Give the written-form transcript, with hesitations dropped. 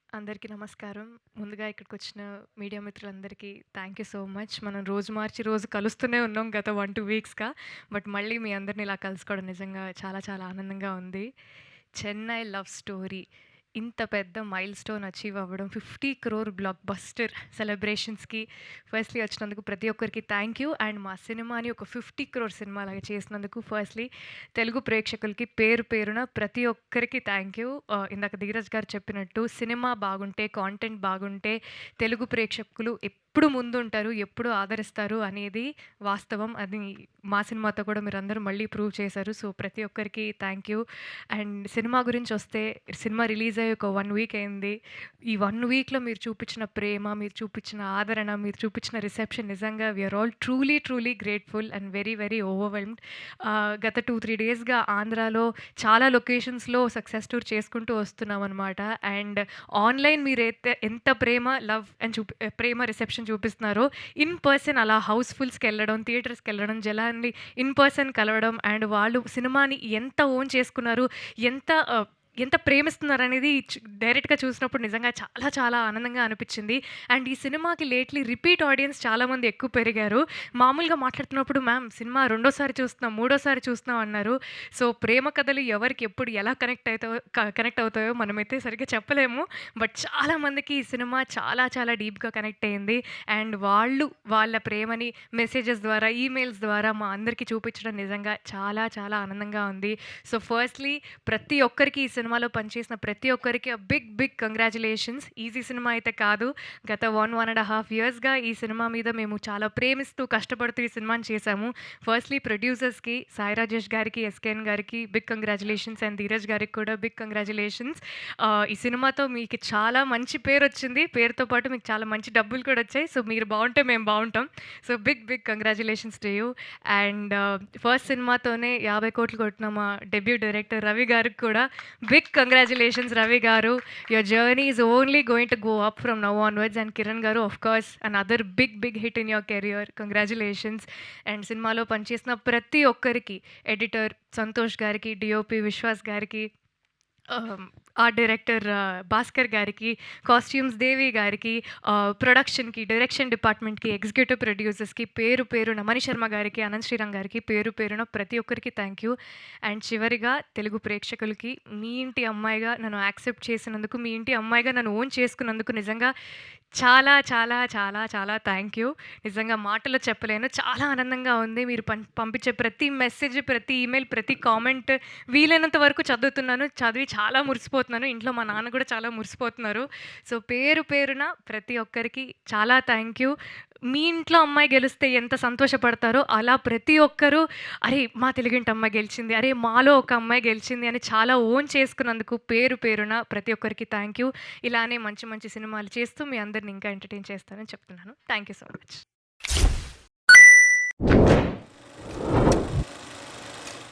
అందరికీ నమస్కారం. ముందుగా ఇక్కడికొచ్చిన మీడియా మిత్రులందరికీ థ్యాంక్ యూ సో మచ్. మనం రోజు మార్చి రోజు కలుస్తూనే ఉన్నాం గత 1, 2 వీక్స్‌గా. బట్ మళ్ళీ మీ అందరిని ఇలా కలుసుకోవడం నిజంగా చాలా చాలా ఆనందంగా ఉంది. 'చెన్నై లవ్ స్టోరీ' ఇంత పెద్ద మైల్‌స్టోన్ అచీవ్ అవ్వడం 50 క్రోర్ బ్లాక్ బస్టర్ సెలబ్రేషన్స్‌కి ఫస్ట్‌లీ వచ్చినందుకు ప్రతి ఒక్కరికి థ్యాంక్ యూ. అండ్ మా సినిమాని ఒక 50 క్రోర్ సినిమాలాగా చేసినందుకు ఫస్ట్‌లీ తెలుగు ప్రేక్షకులకి పేరు పేరున ప్రతి ఒక్కరికి థ్యాంక్ యూ. ఇందాక ధీరజ్ గారు చెప్పినట్టు సినిమా బాగుంటే, కాంటెంట్ బాగుంటే తెలుగు ప్రేక్షకులు ఎప్పుడు ముందుంటారు, ఎప్పుడు ఆదరిస్తారు అనేది వాస్తవం. అది మా సినిమాతో కూడా మీరందరూ మళ్ళీ ప్రూవ్ చేశారు. సో, ప్రతి ఒక్కరికి థ్యాంక్ యూ. అండ్ సినిమా గురించొస్తే సినిమా రిలీజ్ అయ్యి ఒక 1 వీక్ అయింది. ఈ 1 వీక్‌లో మీరు చూపించిన ప్రేమ, మీరు చూపించిన ఆదరణ, మీరు చూపించిన రిసెప్షన్ నిజంగా we are all truly, truly grateful and very, very overwhelmed. గత 2, 3 డేస్‌గా ఆంధ్రాలో చాలా లొకేషన్స్‌లో సక్సెస్ టూర్ చేసుకుంటూ వస్తున్నామనమాట. అండ్ ఆన్‌లైన్ మీరైతే ఎంత ప్రేమ, లవ్ అని ప్రేమ రిసెప్షన్ చూపిస్తున్నారో, ఇన్ పర్సన్ అలా హౌస్‌ఫుల్స్‌కెళ్ళడం, థియేటర్స్‌కెళ్ళడం, జనాల్ని ఇన్ పర్సన్ కలవడం అండ్ వాళ్ళు సినిమాని ఎంత ఓన్ చేసుకున్నారు, ఎంత ఎంత ప్రేమిస్తున్నారనేది డైరెక్ట్‌గా చూసినప్పుడు నిజంగా చాలా చాలా ఆనందంగా అనిపిచ్చింది. అండ్ ఈ సినిమాకి లేట్‌లీ రిపీట్ ఆడియన్స్ చాలామంది ఎక్కువ పెరిగారు. మామూలుగా మాట్లాడుతున్నప్పుడు మ్యామ్ సినిమా రెండోసారి చూస్తున్నాం, మూడోసారి చూస్తున్నాం అన్నారు. సో, ప్రేమ కథలు ఎవరికి ఎప్పుడు ఎలా కనెక్ట్ అవుతాయో మనమైతే సరిగ్గా చెప్పలేము. బట్ చాలామందికి ఈ సినిమా చాలా చాలా డీప్‌గా కనెక్ట్ అయింది. అండ్ వాళ్ళు వాళ్ళ ప్రేమని మెసేజెస్ ద్వారా, ఈమెయిల్స్ ద్వారా మా అందరికీ చూపించడం నిజంగా చాలా చాలా ఆనందంగా ఉంది. సో, ఫస్ట్‌లీ ప్రతి ఒక్కరికి ఈ సినిమాలో పనిచేసిన ప్రతి ఒక్కరికి బిగ్ బిగ్ కంగ్రాచ్యులేషన్స్. ఈజీ సినిమా అయితే కాదు. గత 1, 1½ ఇయర్స్‌గా ఈ సినిమా మీద మేము చాలా ప్రేమిస్తూ, కష్టపడుతూ ఈ సినిమాని చేశాము. ఫస్ట్‌లీ ప్రొడ్యూసర్స్‌కి సాయి రాజేష్ గారికి, ఎస్‌కేఎన్ గారికి బిగ్ కంగ్రాచ్యులేషన్స్ అండ్ ధీరజ్ గారికి కూడా బిగ్ కంగ్రాచ్యులేషన్స్. ఈ సినిమాతో మీకు చాలా మంచి పేరొచ్చింది. పేరుతో పాటు మీకు చాలా మంచి డబ్బులు కూడా వచ్చాయి. సో, మీరు బావుంటే మేము బావుంటాం. So, big big congratulations to you. And first సినిమాతోనే 50 కోట్లు కొట్టిన మా డెబ్యూ డైరెక్టర్ రవి గారికి కూడా బిగ్ కంగ్రాచ్యులేషన్స్ రవి గారు. Your journey is only going to go up from now onwards. And Kiran గారు of course another big big hit in your career. Congratulations. And సినిమాలో పనిచేసిన ప్రతి ఒక్కరికి, ఎడిటర్ సంతోష్ గారికి, డీఓపీ విశ్వాస్ గారికి, ఆర్ట్ డైరెక్టర్ భాస్కర్ గారికి, కాస్ట్యూమ్స్ దేవి గారికి, ప్రొడక్షన్‌కి, డైరెక్షన్ డిపార్ట్మెంట్‌కి, ఎగ్జిక్యూటివ్ ప్రొడ్యూసర్స్‌కి పేరు పేరున మణి శర్మ గారికి, అనంత్ శ్రీరామ్ గారికి పేరు పేరున ప్రతి ఒక్కరికి థ్యాంక్ యూ. అండ్ చివరిగా తెలుగు ప్రేక్షకులకి మీ ఇంటి అమ్మాయిగా నన్ను యాక్సెప్ట్ చేసినందుకు, మీ ఇంటి అమ్మాయిగా నన్ను ఓన్ చేసుకున్నందుకు నిజంగా చాలా చాలా చాలా చాలా థ్యాంక్ యూ. నిజంగా మాటల్లో చెప్పలేను. చాలా ఆనందంగా ఉంది. మీరు పంపించే ప్రతి మెసేజ్, ప్రతి ఈమెయిల్, ప్రతి కామెంట్ వీలైనంత వరకు చదువుతున్నాను. చదివి చాలా మురిసిపోతున్నాను. ఇంట్లో మా నాన్న కూడా చాలా మురిసిపోతున్నారు. సో, పేరు పేరున ప్రతి ఒక్కరికి చాలా థ్యాంక్ యూ. మీ ఇంట్లో అమ్మాయి గెలిస్తే ఎంత సంతోషపడతారో అలా ప్రతి ఒక్కరు అరే! మా తెలుగింటి అమ్మాయి గెలిచింది. అరే! మాలో ఒక అమ్మాయి గెలిచింది అని చాలా ఓన్ చేసుకున్నందుకు పేరు పేరున ప్రతి ఒక్కరికి థ్యాంక్ యూ. ఇలానే మంచి మంచి సినిమాలు చేస్తూ మీ అందరిని ఇంకా ఎంటర్‌టైన్ చేస్తానని చెప్తున్నాను. Thank you so much.